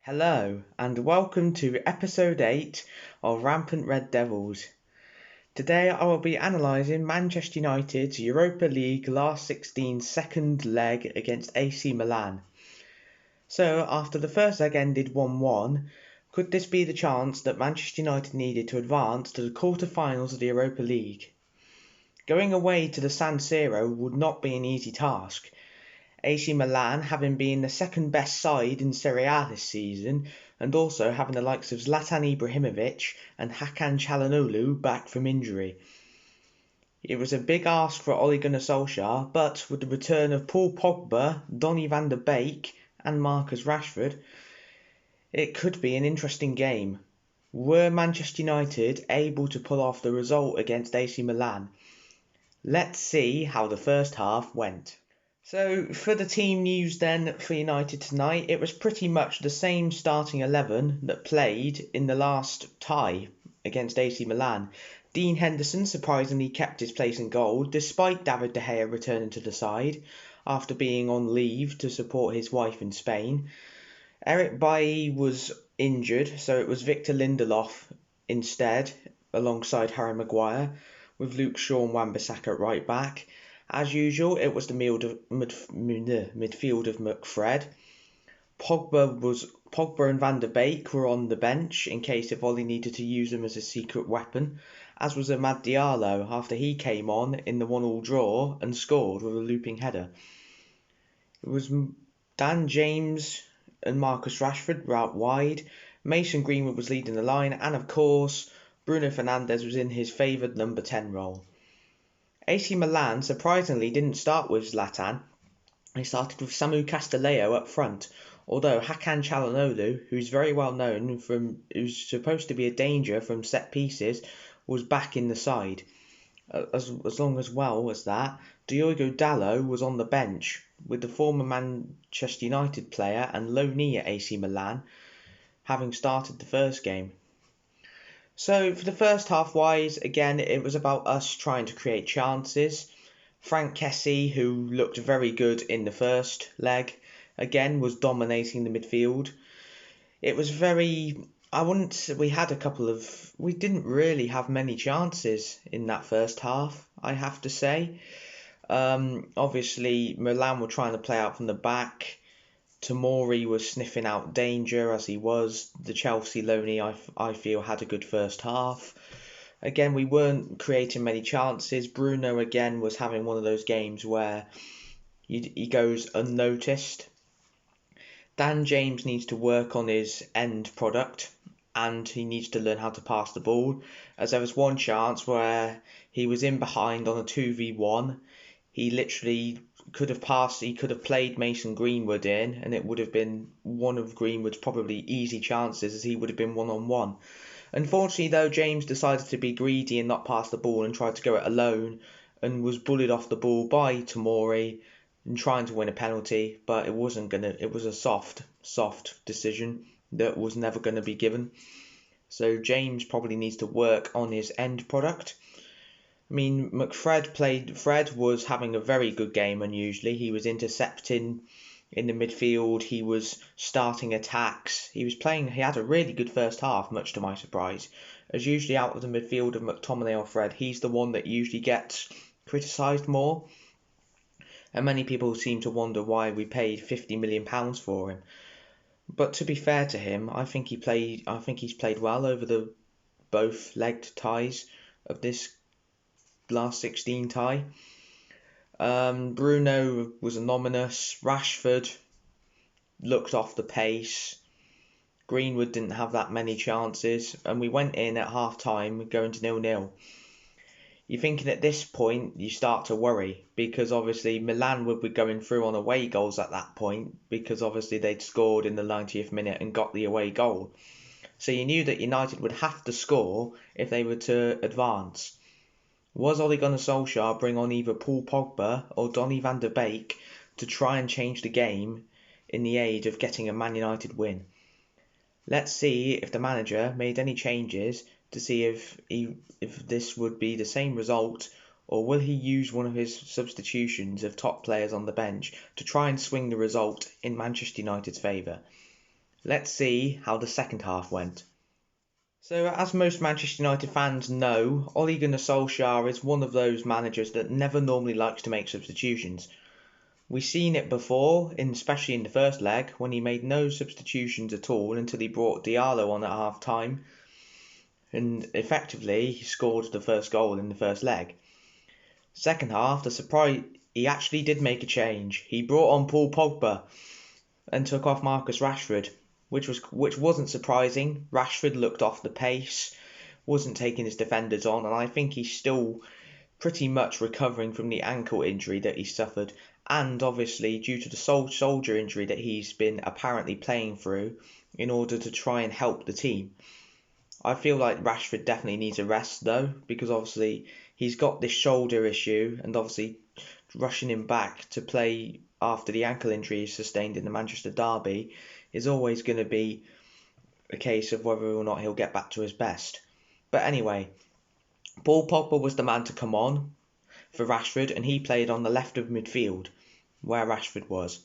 Hello, and welcome to episode 8 of Rampant Red Devils. Today I will be analysing Manchester United's Europa League last 16 second leg against AC Milan. So, after the first leg ended 1-1, could this be the chance that Manchester United needed to advance to the quarter-finals of the Europa League? Going away to the San Siro would not be an easy task. AC Milan having been the second best side in Serie A this season, and also having the likes of Zlatan Ibrahimovic and Hakan Çalhanoğlu back from injury. It was a big ask for Ole Gunnar Solskjaer, but with the return of Paul Pogba, Donny van der Beek and Marcus Rashford, it could be an interesting game. Were Manchester United able to pull off the result against AC Milan? Let's see how the first half went. So, for the team news then for United tonight, it was pretty much the same starting 11 that played in the last tie against AC Milan. Dean Henderson surprisingly kept his place in goal, despite David De Gea returning to the side after being on leave to support his wife in Spain. Eric Bailly was injured, so it was Victor Lindelof instead, alongside Harry Maguire, with Luke Shaw and Wan-Bissaka at right back. As usual, it was the midfield of McFred. Pogba and Van der Beek were on the bench in case if Ollie needed to use them as a secret weapon, as was Amad Diallo after he came on in the 1-1 draw and scored with a looping header. It was Dan James and Marcus Rashford were out wide, Mason Greenwood was leading the line, and of course, Bruno Fernandes was in his favoured number 10 role. AC Milan surprisingly didn't start with Zlatan. They started with Samu Castillejo up front, although Hakan Çalhanoğlu, who's very well known who's supposed to be a danger from set pieces, was back in the side. As well as that, Diogo Dalot was on the bench, with the former Manchester United player and loanee at AC Milan having started the first game. So for the first half wise, again, it was about us trying to create chances. Frank Kessie, who looked very good in the first leg, again was dominating the midfield. It was we didn't really have many chances in that first half, I have to say. Obviously, Milan were trying to play out from the back. Tomori was sniffing out danger as he was. The Chelsea loanee, I feel, had a good first half. Again, we weren't creating many chances. Bruno, again, was having one of those games where he goes unnoticed. Dan James needs to work on his end product and he needs to learn how to pass the ball, as there was one chance where he was in behind on a 2v1. He literally could have played Mason Greenwood in, and it would have been one of Greenwood's probably easy chances, as he would have been one-on-one. Unfortunately, though, James decided to be greedy and not pass the ball and tried to go it alone, and was bullied off the ball by Tomori and trying to win a penalty, but it was a soft decision that was never going to be given. So James probably needs to work on his end product. I mean, Fred was having a very good game unusually. He was intercepting in the midfield. He was starting attacks. He had a really good first half, much to my surprise. As usually out of the midfield of McTominay or Fred, he's the one that usually gets criticised more. And many people seem to wonder why we paid £50 million for him. But to be fair to him, I think he's played well over the both legged ties of this last 16 tie. Bruno was anonymous. Rashford looked off the pace. Greenwood didn't have that many chances, and we went in at half time going to 0-0. You're thinking at this point you start to worry, because obviously Milan would be going through on away goals at that point, because obviously they'd scored in the 90th minute and got the away goal. So you knew that United would have to score if they were to advance. Was Ole Gunnar Solskjaer bring on either Paul Pogba or Donny van der Beek to try and change the game in the aid of getting a Man United win? Let's see if the manager made any changes to see if this would be the same result, or will he use one of his substitutions of top players on the bench to try and swing the result in Manchester United's favour? let's see how the second half went. So, as most Manchester United fans know, Ole Gunnar Solskjaer is one of those managers that never normally likes to make substitutions. We've seen it before, especially in the first leg, when he made no substitutions at all until he brought Diallo on at half time, and effectively he scored the first goal in the first leg. Second half, the surprise, he actually did make a change. He brought on Paul Pogba and took off Marcus Rashford, which wasn't surprising. Rashford looked off the pace, wasn't taking his defenders on, and I think he's still pretty much recovering from the ankle injury that he suffered, and obviously due to the soldier injury that he's been apparently playing through in order to try and help the team. I feel like Rashford definitely needs a rest though, because obviously he's got this shoulder issue, and obviously rushing him back to play after the ankle injury he sustained in the Manchester derby is always going to be a case of whether or not he'll get back to his best. But anyway, Paul Pogba was the man to come on for Rashford, and he played on the left of midfield, where Rashford was.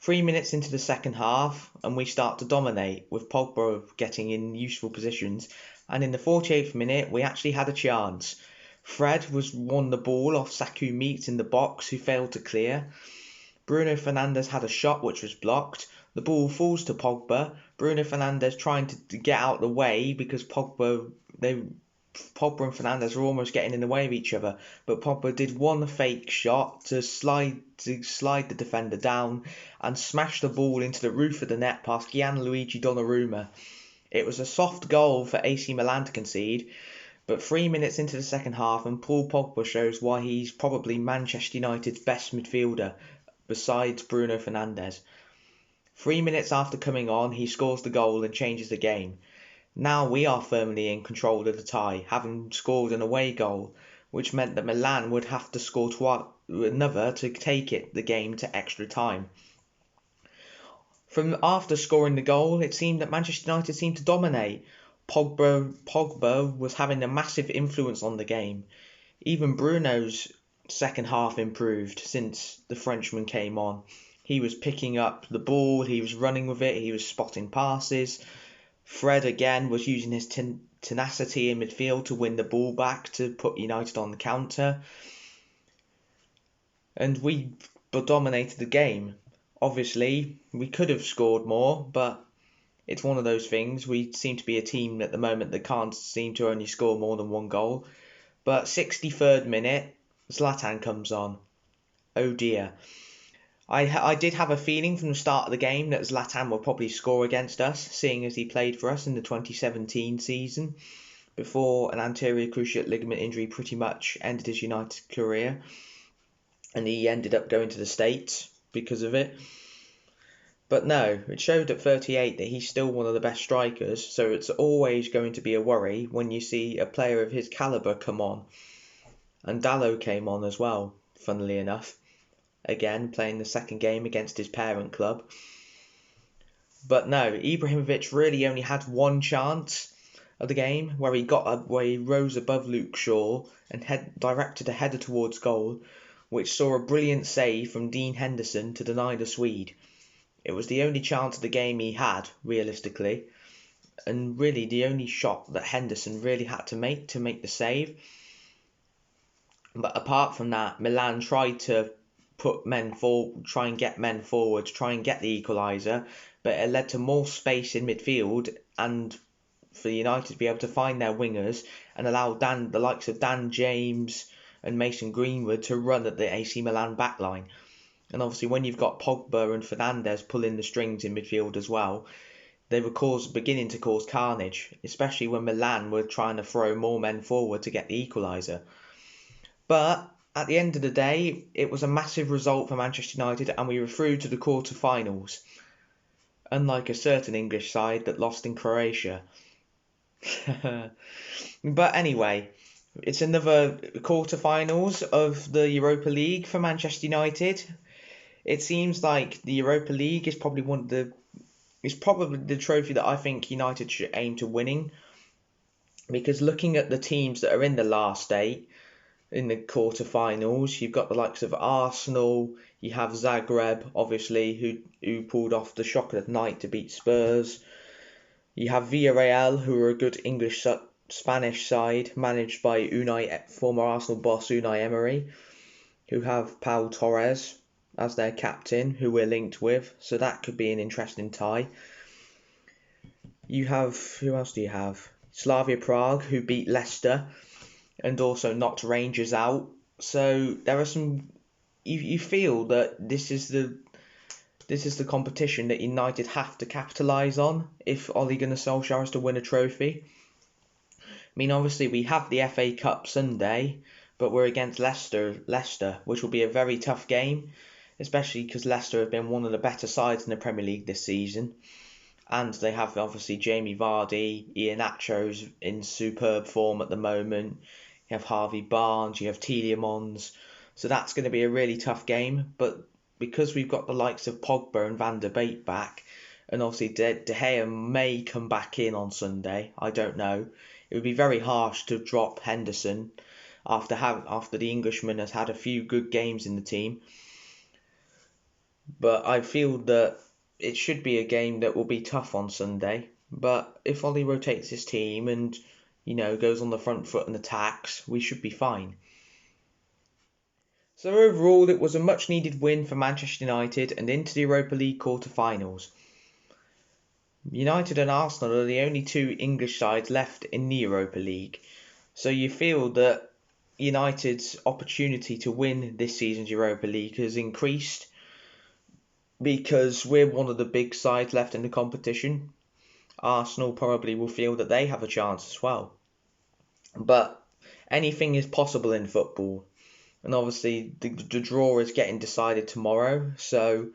3 minutes into the second half, and we start to dominate, with Pogba getting in useful positions, and in the 48th minute, we actually had a chance. Fred won the ball off Saku Meats in the box, who failed to clear. Bruno Fernandes had a shot which was blocked. The ball falls to Pogba. Bruno Fernandes trying to get out the way because Pogba and Fernandes were almost getting in the way of each other, but Pogba did one fake shot to slide the defender down and smash the ball into the roof of the net past Gianluigi Donnarumma. It was a soft goal for AC Milan to concede, but 3 minutes into the second half and Paul Pogba shows why he's probably Manchester United's best midfielder besides Bruno Fernandes. 3 minutes after coming on, he scores the goal and changes the game. Now we are firmly in control of the tie, having scored an away goal, which meant that Milan would have to score another to take the game to extra time. From after scoring the goal, it seemed that Manchester United seemed to dominate. Pogba was having a massive influence on the game. Even Bruno's second half improved since the Frenchman came on. He was picking up the ball, he was running with it, he was spotting passes. Fred again was using his tenacity in midfield to win the ball back to put United on the counter. And we dominated the game. Obviously, we could have scored more, but it's one of those things. We seem to be a team at the moment that can't seem to only score more than one goal. But 63rd minute, Zlatan comes on. Oh dear. I did have a feeling from the start of the game that Zlatan will probably score against us, seeing as he played for us in the 2017 season, before an anterior cruciate ligament injury pretty much ended his United career, and he ended up going to the States because of it. But no, it showed at 38 that he's still one of the best strikers, so it's always going to be a worry when you see a player of his calibre come on. And Dalot came on as well, funnily enough. Again, playing the second game against his parent club. But no, Ibrahimovic really only had one chance of the game where he rose above Luke Shaw and directed a header towards goal, which saw a brilliant save from Dean Henderson to deny the Swede. It was the only chance of the game he had, realistically, and really the only shot that Henderson really had to make the save. But apart from that, Milan tried to try and get men forward, try and get the equaliser, but it led to more space in midfield and for United to be able to find their wingers and allow the likes of Dan James and Mason Greenwood to run at the AC Milan backline. And obviously when you've got Pogba and Fernandes pulling the strings in midfield as well, they were beginning to cause carnage, especially when Milan were trying to throw more men forward to get the equaliser. But at the end of the day, it was a massive result for Manchester United and we were through to the quarter-finals, unlike a certain English side that lost in Croatia. But anyway, it's another quarter-finals of the Europa League for Manchester United. It seems like the Europa League is probably the trophy that I think United should aim to winning, because looking at the teams that are in the last eight, in the quarterfinals. You've got the likes of Arsenal, you have Zagreb, obviously, who pulled off the shock of the night to beat Spurs. You have Villarreal, who are a good Spanish side, managed by former Arsenal boss Unai Emery, who have Pau Torres as their captain, who we're linked with, so that could be an interesting tie. You have, who else do you have? Slavia Prague, who beat Leicester and also knocked Rangers out. So there are some. You feel that this is the competition that United have to capitalise on if Ole Gunnar Solskjaer is to win a trophy. I mean, obviously we have the FA Cup Sunday, but we're against Leicester, which will be a very tough game, especially because Leicester have been one of the better sides in the Premier League this season. And they have obviously Jamie Vardy, Iheanacho's in superb form at the moment. You have Harvey Barnes, you have Tielemans. So that's going to be a really tough game. But because we've got the likes of Pogba and Van der Beek back, and obviously De Gea may come back in on Sunday, I don't know. It would be very harsh to drop Henderson after the Englishman has had a few good games in the team. But I feel that it should be a game that will be tough on Sunday. But if Ollie rotates his team and, goes on the front foot and attacks, we should be fine. So overall, it was a much needed win for Manchester United and into the Europa League quarter-finals. United and Arsenal are the only two English sides left in the Europa League. So you feel that United's opportunity to win this season's Europa League has increased, because we're one of the big sides left in the competition. Arsenal probably will feel that they have a chance as well. But anything is possible in football. And obviously the draw is getting decided tomorrow. So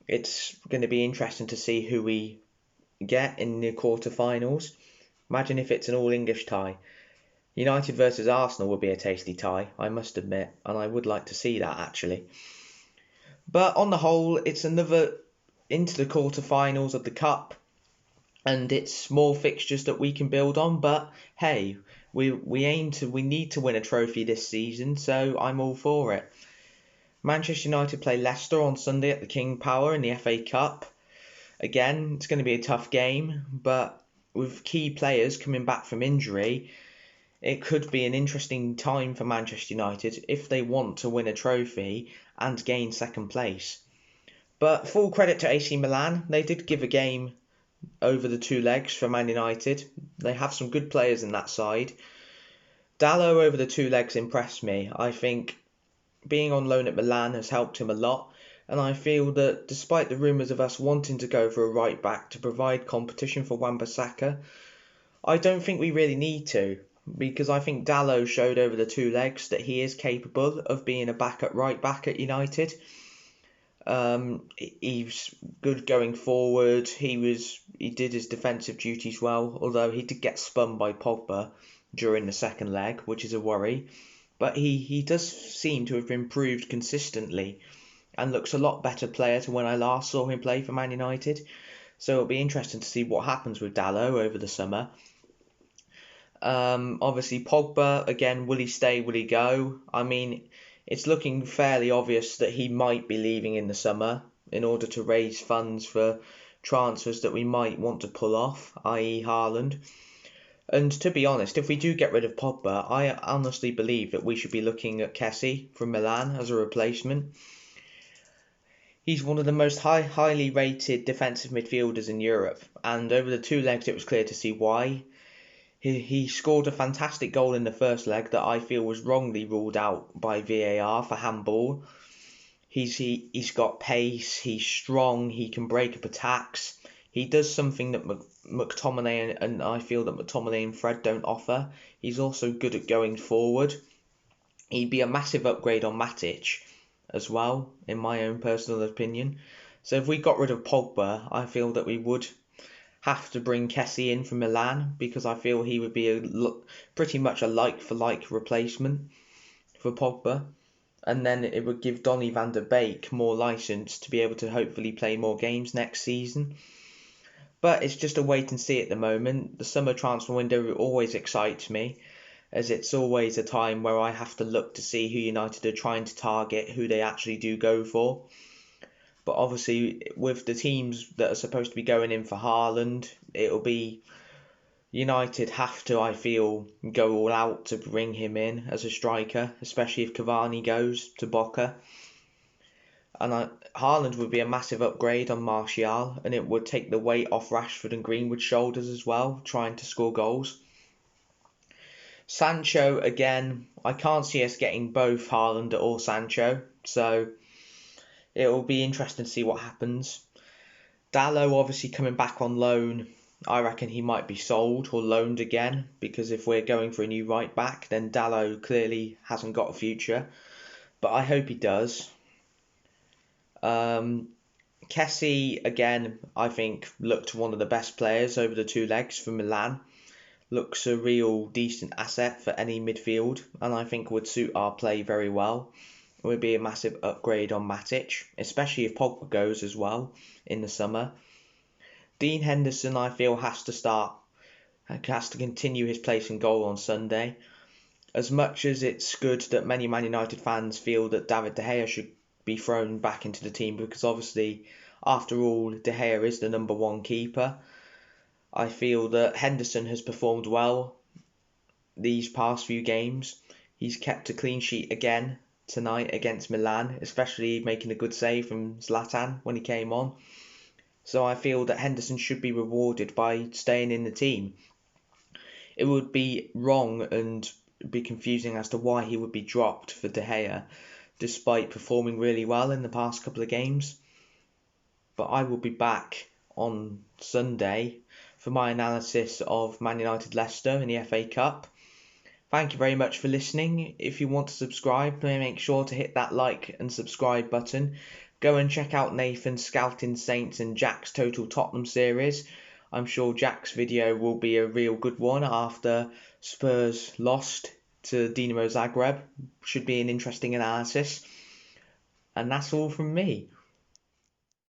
it's going to be interesting to see who we get in the quarterfinals. Imagine if it's an all-English tie. United versus Arsenal would be a tasty tie, I must admit. And I would like to see that, actually. But on the whole, it's another into the quarterfinals of the Cup, and it's more fixtures that we can build on. But hey, we need to win a trophy this season, so I'm all for it. Manchester United play Leicester on Sunday at the King Power in the FA Cup. Again, it's going to be a tough game, but with key players coming back from injury, it could be an interesting time for Manchester United if they want to win a trophy and gain second place. But full credit to AC Milan, they did give a game over the two legs for Man United. They have some good players in that side. Dalot over the two legs impressed me. I think being on loan at Milan has helped him a lot, and I feel that despite the rumours of us wanting to go for a right back to provide competition for Wan-Bissaka, I don't think we really need to, because I think Dalot showed over the two legs that he is capable of being a backup right back at United. He's good going forward. He did his defensive duties well, although he did get spun by Pogba during the second leg, which is a worry. But he does seem to have improved consistently and looks a lot better player to when I last saw him play for Man United. So it'll be interesting to see what happens with Dalot over the summer. Obviously Pogba, again, will he stay, will he go? I mean, it's looking fairly obvious that he might be leaving in the summer in order to raise funds for transfers that we might want to pull off, i.e. Haaland. And to be honest, if we do get rid of Pogba, I honestly believe that we should be looking at Kessie from Milan as a replacement. He's one of the most highly rated defensive midfielders in Europe, and over the two legs it was clear to see why. He scored a fantastic goal in the first leg that I feel was wrongly ruled out by VAR for handball. He's got pace, he's strong, he can break up attacks. He does something that McTominay and I feel that McTominay and Fred don't offer. He's also good at going forward. He'd be a massive upgrade on Matic as well, in my own personal opinion. So if we got rid of Pogba, I feel that we would have to bring Kessie in from Milan, because I feel he would be pretty much a like-for-like replacement for Pogba. And then it would give Donny van der Beek more licence to be able to hopefully play more games next season. But it's just a wait and see at the moment. The summer transfer window always excites me. as it's always a time where I have to look to see who United are trying to target, who they actually do go for. But obviously, with the teams that are supposed to be going in for Haaland, it'll be United have to, I feel, go all out to bring him in as a striker, especially if Cavani goes to Boca. And Haaland would be a massive upgrade on Martial, and it would take the weight off Rashford and Greenwood's shoulders as well, trying to score goals. Sancho, again, I can't see us getting both Haaland or Sancho, so it will be interesting to see what happens. Dalot obviously coming back on loan, I reckon he might be sold or loaned again, because if we're going for a new right back, then Dalot clearly hasn't got a future, but I hope he does. Kessie, again, I think looked one of the best players over the two legs for Milan. Looks a real decent asset for any midfield, and I think would suit our play very well. It would be a massive upgrade on Matic, especially if Pogba goes as well in the summer. Dean Henderson, I feel, has to continue his place in goal on Sunday. As much as it's good that many Man United fans feel that David De Gea should be thrown back into the team, because obviously, after all, De Gea is the number one keeper, I feel that Henderson has performed well these past few games. He's kept a clean sheet again tonight against Milan, especially making a good save from Zlatan when he came on. So I feel that Henderson should be rewarded by staying in the team. It would be wrong and be confusing as to why he would be dropped for De Gea, despite performing really well in the past couple of games. But I will be back on Sunday for my analysis of Man United Leicester in the FA Cup. Thank you very much for listening. If you want to subscribe, make sure to hit that like and subscribe button. Go and check out Nathan's Scouting Saints and Jack's Total Tottenham series. I'm sure Jack's video will be a real good one after Spurs lost to Dinamo Zagreb. Should be an interesting analysis. And that's all from me.